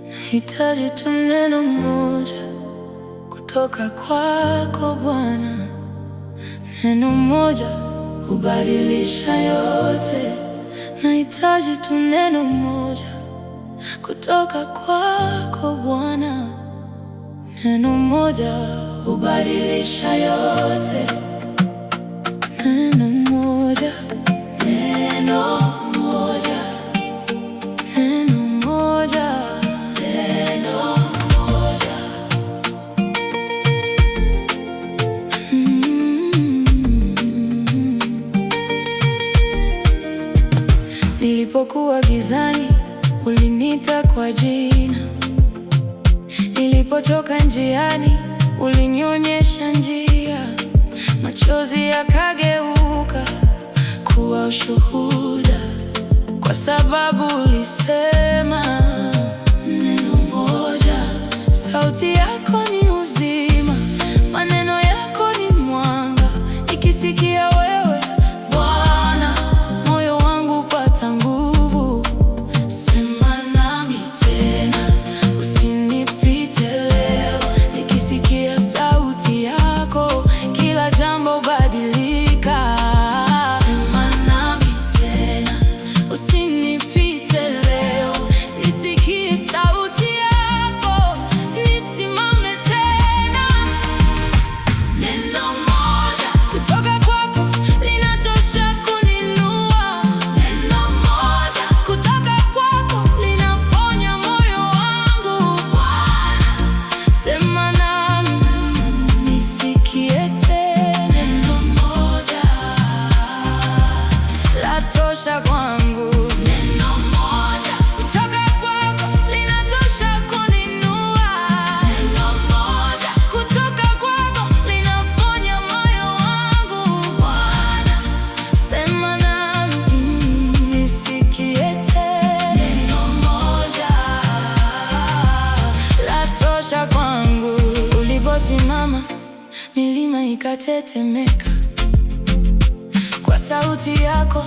Nahitaji tu neno moja kutoka kwako Bwana. Neno moja hubadilisha yote. Nahitaji tu neno moja kutoka kwako Bwana. Neno moja hubadilisha yote. Neno moja, neno moja, neno moja, neno moja. Nilipokuwa gizani, uliniita kwa jina. Nilipotoka njiani, ulinionyesha njia. Machozi yakageuka kuwa ushuhuda, kwa sababu ulisema neno moja. Sauti yako ni uzima, maneno yako ni mwanga. Nikisikia wewe Bwana, moyo wangu hupata nguvu. Sema nami tena, usinipite leo. Nikisikia sauti yako, kila jambo badilika. Sema nami tena, usinipite leo. Nisikie sauti yako, nisimame tena. Neno moja kutoka kwako linatosha kuninua. Neno moja kutoka kwako linaponya moyo wangu. Bwana, sema nami, nisikie tena. Neno moja latosha kwangu. Neno moja kutoka kwako linatosha kuninua. Neno moja kutoka kwako linaponya moyo wangu. Bwana, sema nami, nisikie tena. Neno moja latosha kwangu. Uliposimama, milima ikatetemeka. Kwa sauti yako